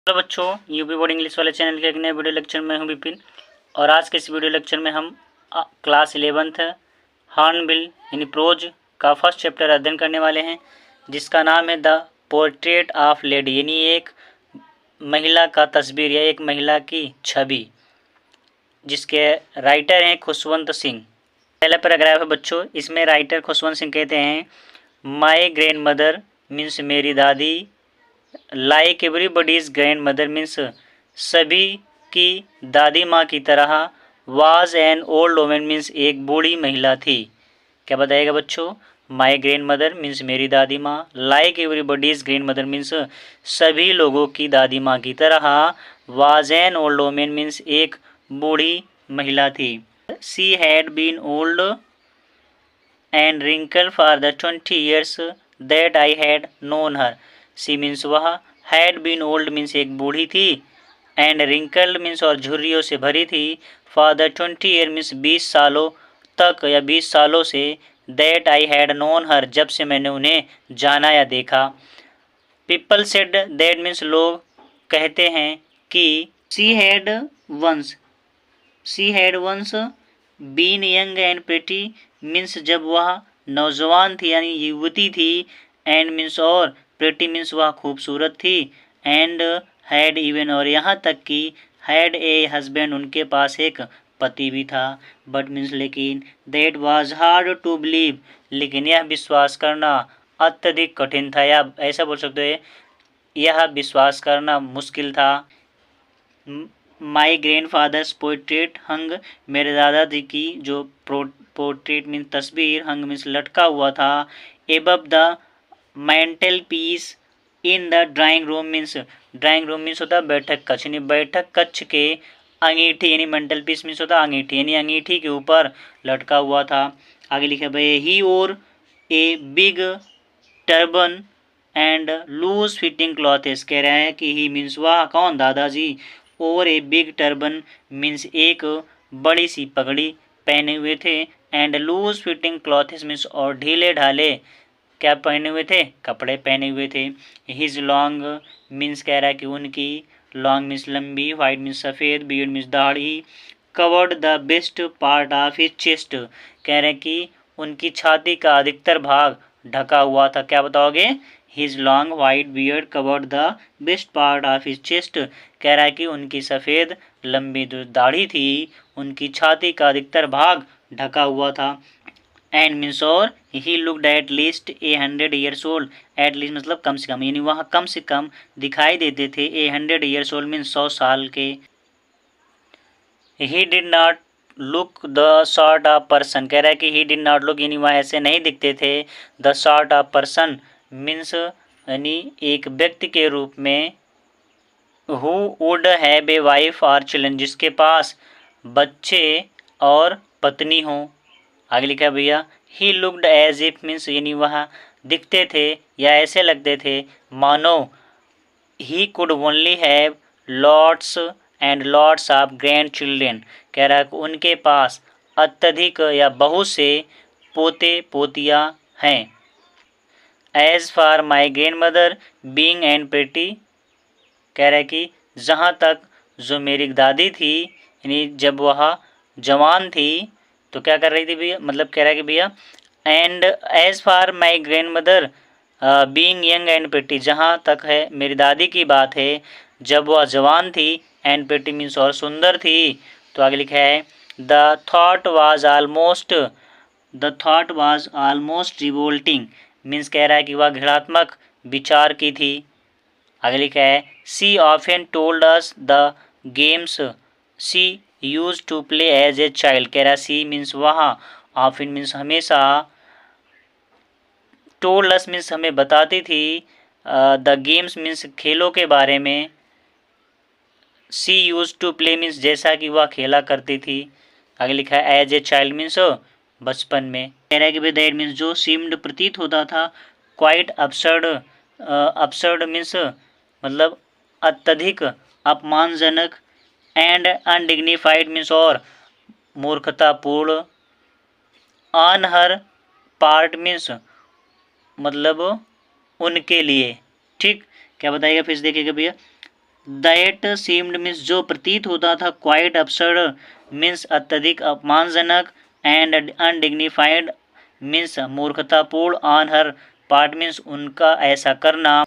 Hello बच्चों, UP board English वाले channel के एक नए वीडियो लेक्चर में हूं विपिन। और आज के इस वीडियो लेक्चर में हम क्लास 11th हॉर्नबिल यानी प्रोज का फर्स्ट चैप्टर अध्ययन करने वाले हैं, जिसका नाम है द पोर्ट्रेट ऑफ लेडी, यानी एक महिला का तस्वीर या एक महिला की छवि, जिसके राइटर हैं खुशवंत सिंह। पहला पैराग्राफ है बच्चों, इसमें राइटर खुशवंत सिंह कहते हैं, माई ग्रैंड मदर मीन्स मेरी दादी, like everybody's grand mother means सभी की दादी माँ की तरह, was an old women means एक बूढ़ी महिला थी। क्या बताएगा बच्चों? माई ग्रैंड मदर मीन्स मेरी दादी माँ, like everybody's grand mother means सभी लोगों की दादी माँ की तरह, was an old women means एक बूढ़ी महिला थी। She had been old and wrinkle for the 20 years that I had known her. She means वह, हैड बीन ओल्ड मीन्स एक बूढ़ी थी, एंड रिंकल्ड मीन्स और झुर्रियों से भरी थी, फॉर द 20 year मीन्स 20 सालों तक या 20 सालों से, that I had known her जब से मैंने उन्हें जाना या देखा। पीपल सेड दैट मीन्स लोग कहते हैं कि, she had once been young and pretty means जब वह नौजवान थी यानी युवती थी, एंड मीन्स और प्रिटी मीन्स वह खूबसूरत थी, एंड हैड इवन और यहाँ तक कि हैड ए हस्बैंड उनके पास एक पति भी था। बट मीन्स लेकिन, that was hard to believe लेकिन यह विश्वास करना अत्यधिक कठिन था, या ऐसा बोल सकते हो यह विश्वास करना मुश्किल था। माई ग्रैंड फादर्स पोर्ट्रेट हंग मेरे दादाजी की जो पोर्ट्रेट मीन्स तस्वीर, हंग मीन्स लटका हुआ था, above the mental peace in the drawing room means, drawing room means होता है बैठक कक्ष, यानी बैठक कक्ष के अंगीठी, यानी मेंटल पीस मीन्स होता है अंगीठी, यानी अंगीठी के ऊपर लटका हुआ था। आगे लिखा भाई, ही और a big turban and loose fitting clothes. कह रहा है कि ही मीन्स वह, कौन? दादाजी, और ए बिग टर्बन मीन्स एक बड़ी सी पगड़ी पहने हुए थे, and loose fitting clothes means और ढीले ढाले क्या पहने हुए थे? कपड़े पहने हुए थे। हिज लॉन्ग मीन्स कह रहा है कि उनकी, लॉन्ग मीन्स लंबी, वाइट मीन्स सफ़ेद, बियर्ड मीन्स दाढ़ी, covered the best part of his chest. कह रहे हैं कि उनकी छाती का अधिकतर भाग ढका हुआ था। क्या बताओगे? His long white beard covered the best part of his chest. कह रहा है कि उनकी सफ़ेद लंबी जो दाढ़ी थी, उनकी छाती का अधिकतर भाग ढका हुआ था। एंड मीन्स और, he looked at least 100 years old। At least मतलब कम से कम, यानी वह कम से कम दिखाई देते थे। 100 years old मीन्स 100 साल के। He did not look the sort of person. कह रहा है कि ही डिड नॉट लुक यानी वह ऐसे नहीं दिखते थे। The sort of person means यानी एक व्यक्ति के रूप में, who would have a wife और चिल्ड्रन जिसके पास बच्चे और पत्नी हो। आगे लिखा है भैया, he looked as if means यानी वह दिखते थे या ऐसे लगते थे मानो, he could only have lots and lots of grand children. कह रहा है कि उनके पास अत्यधिक या बहुत से पोते पोतियाँ हैं। As for my grand mother being and pretty. कह रहा है कि जहाँ तक जो मेरी दादी थी, यानी जब वह जवान थी तो क्या कर रही थी भैया, मतलब कह रहा है कि भैया, and as far my grand mother being young and pretty, जहाँ तक है मेरी दादी की बात है जब वह जवान थी, एंड प्रिटी मीन्स और सुंदर थी। तो आगे लिखा है, the thought was almost revolting means कह रहा है कि वह घृणात्मक विचार की थी। आगे लिखा है, she often told us the games she used to play as a child. कह रहा सी मीन्स वहाँ, ऑफन मीन्स हमेशा, टोल्ड अस मीन्स हमें बताती थी, द गेम्स मीन्स खेलों के बारे में, सी यूज टू प्ले मीन्स जैसा कि वह खेला करती थी। आगे लिखा है, एज ए चाइल्ड मीन्स बचपन में। कह रहा है कि दैट मीन्स जो सीम्ड प्रतीत होता था, क्वाइट अपसर्ड, अपसर्ड मीन्स मतलब अत्यधिक अपमानजनक, एंड अनडिग्निफाइड मीन्स और मूर्खतापूर्ण, ऑन हर पार्ट मीन्स मतलब उनके लिए। ठीक, क्या बताइएगा फिर से देखिएगा भैया, दैट सीम्ड मीन्स जो प्रतीत होता था, क्वाइट absurd मीन्स अत्यधिक अपमानजनक, एंड अनडिग्निफाइड मीन्स मूर्खतापूर्ण, ऑन हर पार्ट मीन्स उनका ऐसा करना।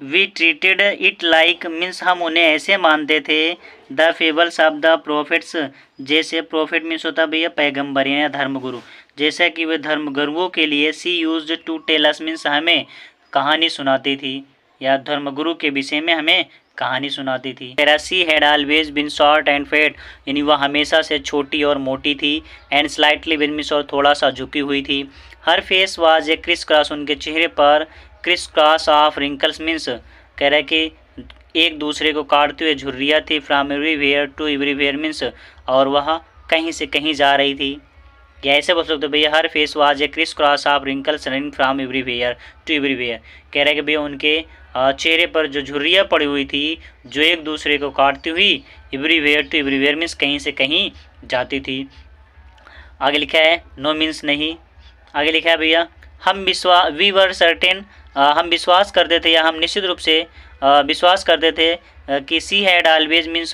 We treated it like means हम उन्हें ऐसे मानते थे, the fables of the prophets जैसे प्रोफेट मीन्स होता भैया पैगंबर या धर्मगुरु, जैसा कि वे धर्मगुरुओं के लिए। She used to tell us means हमें कहानी सुनाती थी, या धर्मगुरु के विषय में हमें कहानी सुनाती थी। She had always been short and fat यानी वह हमेशा से छोटी और मोटी थी, एंड स्लाइटली बिन मीन्स और थोड़ा सा झुकी हुई थी। Her face was a crisscross उनके चेहरे पर crisscross of wrinkles means कह रहा है कि एक दूसरे को काटते हुए झुर्रियाँ थी, from everywhere to everywhere means और वह कहीं से कहीं जा रही थी। या ऐसे बोल सकते भैया her face was a crisscross of wrinkles running from everywhere to everywhere, कह रहा है कि भैया उनके चेहरे पर जो झुर्रियाँ पड़ी हुई थी जो एक दूसरे को काटती हुई एवरीवेयर टू एवरीवेयर मीन्स कहीं से कहीं जाती थी। आगे लिखा है नो मीन्स नहीं। आगे लिखा है भैया हम वी वर सर्टेन हम विश्वास करते थे या हम निश्चित रूप से विश्वास करते थे कि she had always means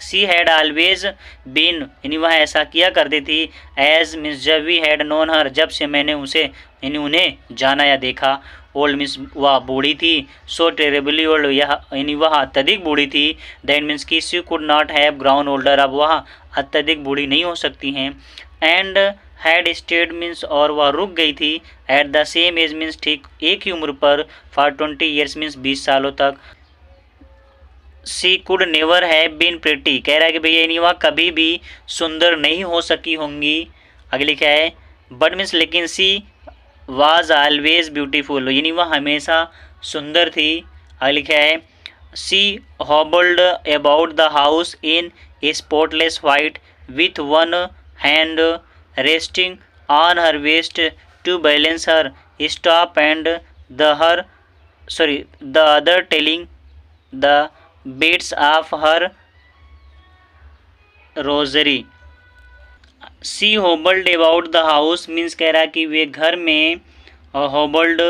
she had always been यानी वह ऐसा किया करती थी, एज मीन्स जब वी हैड नोन हर जब से मैंने उसे यानी उन्हें जाना या देखा। ओल्ड मीन्स वह बूढ़ी थी, सो टेरेबली ओल्ड यह यानी वह अत्यधिक बूढ़ी थी। दैट मीन्स कि she could not have grown older अब वह अत्यधिक बूढ़ी नहीं हो सकती हैं। एंड हैड स्टेड मीन्स और वह रुक गई थी, at the same age means ठीक एक ही उम्र पर, फॉर 20 ईयर्स मीन्स 20 सालों तक। She could never have been pretty कह रहा है कि भैया यानी वह कभी भी सुंदर नहीं हो सकी होंगी। आगे लिखा है बट मीन्स लेकिन सी वाज ऑलवेज ब्यूटीफुल यानी वह हमेशा सुंदर थी। आगे लिखा है she hobbled about the house in a spotless white with one hand resting on her waist to balance her staff and the other telling the beads of her rosary। she hobbled about the house means कह रहा कि वे घर में hobbled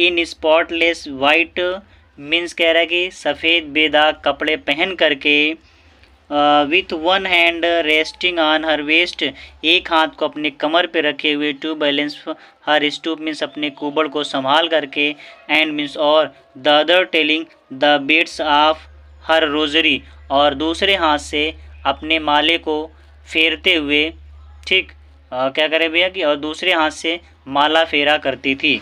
in spotless white means कह रहा कि सफ़ेद बेदाग कपड़े पहन करके, with one hand resting on her waist एक हाथ को अपने कमर पे रखे हुए, to balance her stoop means अपने कुबड़ को संभाल करके, एंड मीन्स और the other telling the beads of her rosary और दूसरे हाथ से अपने माले को फेरते हुए, ठीक क्या करे भैया कि और दूसरे हाथ से माला फेरा करती थी।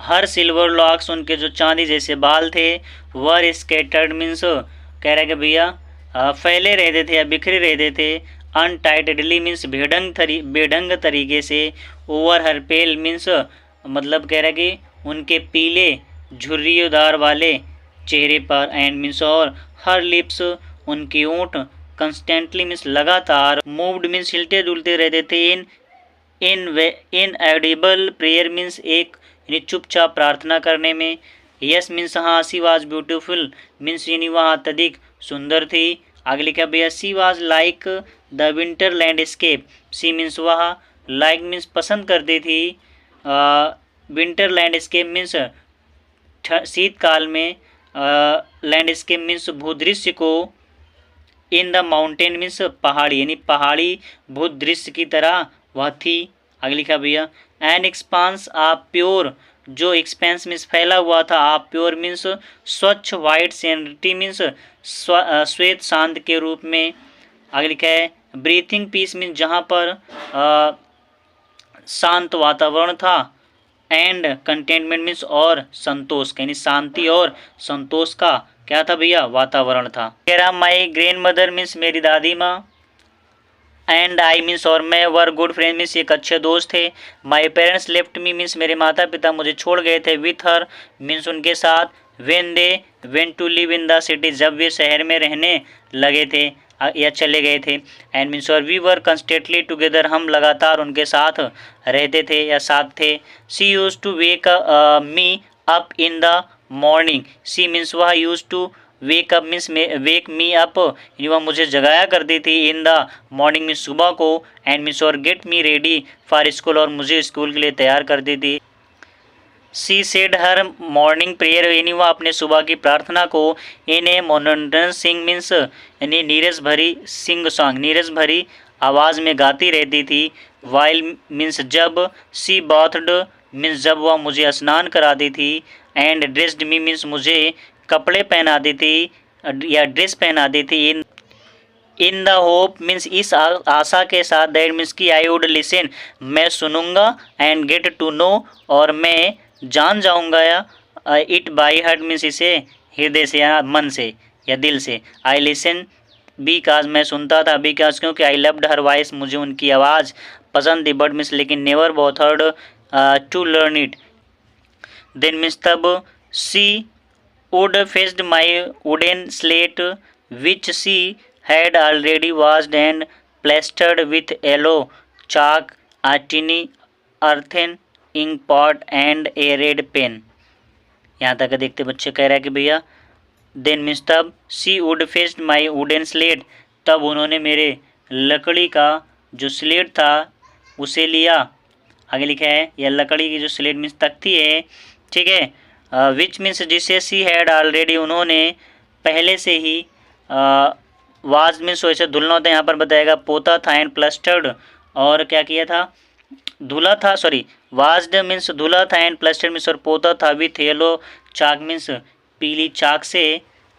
हर सिल्वर लॉक्स उनके जो चांदी जैसे बाल थे, वर स्केटर्ड मीन्स कह रहा है कि भैया फैले रहते थे या बिखरे रहते थे, अनटाइटली मीन्स बेढंग तरीके से, ओवर हर पेल मीन्स मतलब कह रहा है कि उनके पीले झुर्रियोदार वाले चेहरे पर, एंड मीन्स और हर लिप्स उनके ओंठ कंस्टेंटली मीन्स लगातार, मूव्ड मीन्स हिलते डुलते रहते थे, इन एडिबल प्रेयर मीन्स एक यानी चुपचाप प्रार्थना करने में। यस मीन्स हाँ, सी वाज ब्यूटीफुल मीन्स यानी वह अत्यधिक सुंदर थी। आगे लिखा भैया she was like the winter landscape, she means वह लाइक मीन्स पसंद करती थी, विंटर लैंडस्केप मीन्स शीतकाल में, लैंडस्केप मीन्स भूदृश्य को, इन द माउंटेन मीन्स पहाड़ी यानी पहाड़ी भूदृश्य की तरह वह थी। आगे लिखा भैया एन एक्सपांस ऑफ प्योर जो एक्सपेंस मीन्स फैला हुआ था, आप प्योर मीन्स स्वच्छ, वाइट सेरेनिटी मीन्स श्वेत शांत के रूप में। आगे लिखा है ब्रीथिंग पीस मीन्स जहाँ पर शांत वातावरण था, एंड कंटेनमेंट मीन्स और संतोष यानी शांति और संतोष का क्या था भैया वातावरण था। कह रहा माई ग्रैंड मदर मीन्स मेरी दादी माँ, एंड आई मीन्स और मैं वर गुड फ्रेंड मीन्स एक अच्छे दोस्त थे। My parents left me means मेरे माता पिता मुझे छोड़ गए थे, विथ हर मीन्स उनके साथ, when they went to live in the city जब वे शहर में रहने लगे थे या चले गए थे, एंड मीन्स और वी वर कंस्टेंटली टुगेदर हम लगातार उनके साथ रहते थे या साथ थे। She used to wake me up in the morning, she means वह used to wake up means wake me up यानी वह मुझे जगाया करती थी, इन द मॉर्निंग मीन्स सुबह को, एंड मीन्स और get me ready for school और मुझे स्कूल के लिए तैयार करती थी। She said her morning prayer, यानी वह अपने सुबह की प्रार्थना को इन ए मोनोटोनस सिंग मीन्स यानी नीरस भरी सिंग सॉन्ग, नीरस भरी आवाज़ में गाती रहती थी। वाइल मीन्स जब, सी बाथड मीन्स जब वह मुझे स्नान कराती थी, एंड ड्रेस्ड मी मीन्स मुझे कपड़े पहनाती थी या ड्रेस पहनाती थी। इन द होप मीन्स इस आशा के साथ, दैट मीन्स कि आई वुड लिसन मैं सुनूंगा, एंड गेट टू नो और मैं जान जाऊंगा या इट बाई हार्ट मीन्स इसे हृदय से या मन से या दिल से। आई लिसन बिकॉज मैं सुनता था, बिकॉज क्योंकि आई लव्ड हर वॉइस मुझे उनकी आवाज़ पसंद थी, बट मीन्स लेकिन never bothered to learn it. Then means तब she would fetched my wooden slate which she had already washed and plastered with yellow chalk, a tiny earthen ink pot and a red pen। यहाँ तक देखते बच्चे कह रहा है कि भैया देन मीन्स तब she would fetched my wooden slate, तब उन्होंने मेरे लकड़ी का जो स्लेट था उसे लिया। आगे लिखा है यह लकड़ी की जो स्लेट मीन्स तख्ती है, ठीक है, विच मीन्स जिसे सी हैड ऑलरेडी उन्होंने पहले से ही वाज मीन्स वैसे धुलना होता है, यहाँ पर बताएगा पोता था, एंड प्लस्टर्ड और क्या किया था, धुला था, सॉरी वाज्ड मीन्स धुला था, एंड प्लस्टर्ड मीन्स और पोता था विथ येलो चाक मीन्स पीली चाक से।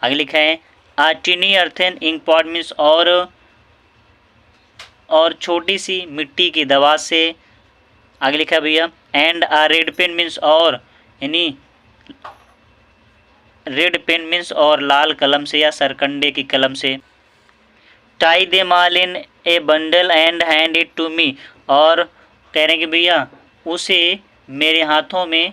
आगे लिखा है a tiny earthen ink pot means और छोटी सी मिट्टी की दवा से। आगे लिखा है भैया and a red pen means और यानी रेड पेन मीन्स और लाल कलम से या सरकंडे की कलम से। Tie them all in a bundle and hand it to me, और कह रहे हैं कि भैया उसे मेरे हाथों में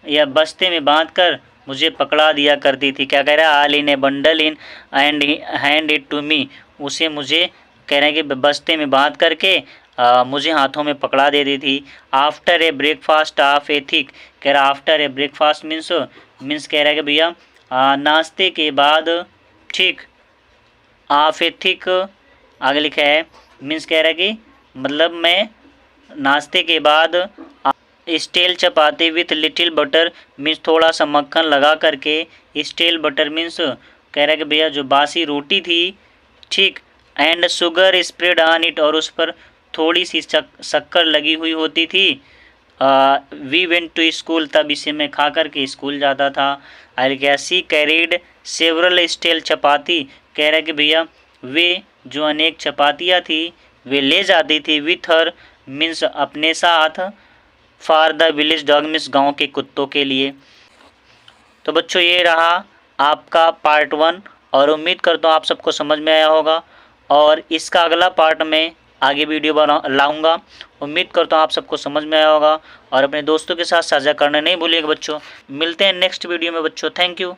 या बस्ते में बांधकर मुझे पकड़ा दिया करती थी। क्या कह रहा है, all in a bundle in and hand it to me, उसे मुझे कह रहे हैं कि बस्ते में बांध करके मुझे हाथों में पकड़ा देती थी। After a breakfast of A thick, कह रहा आफ्टर ए ब्रेकफास्ट मीन्स कह रहा है कि भैया नाश्ते के बाद, ठीक, ऑफ ए थिक आगे लिखा है मीन्स कह रहा है कि मतलब मैं नाश्ते के बाद stale chapati with little butter means थोड़ा सा मक्खन लगा करके, स्टेल बटर मीन्स कह रहा है कि भैया जो बासी रोटी थी, ठीक, and sugar spread on it और उस पर थोड़ी सी शक्कर लगी हुई होती थी। वी वेंट टू स्कूल, तब इसे मैं खा करके स्कूल जाता था। आई क्या सी कैरीड सेवरल स्टेल चपाती, कह रहा है कि भैया वे जो अनेक चपातियाँ थी वे ले जाती थी विथ हर मीन्स अपने साथ, for the village dog means गाँव के कुत्तों के लिए। तो बच्चों ये रहा आपका पार्ट 1 और उम्मीद करता हूँ आप सबको समझ में आया होगा, और इसका अगला पार्ट में आगे वीडियो लाऊंगा। उम्मीद करता हूँ आप सबको समझ में आया होगा और अपने दोस्तों के साथ साझा करना नहीं भूलिएगा बच्चों। मिलते हैं नेक्स्ट वीडियो में बच्चों, थैंक यू।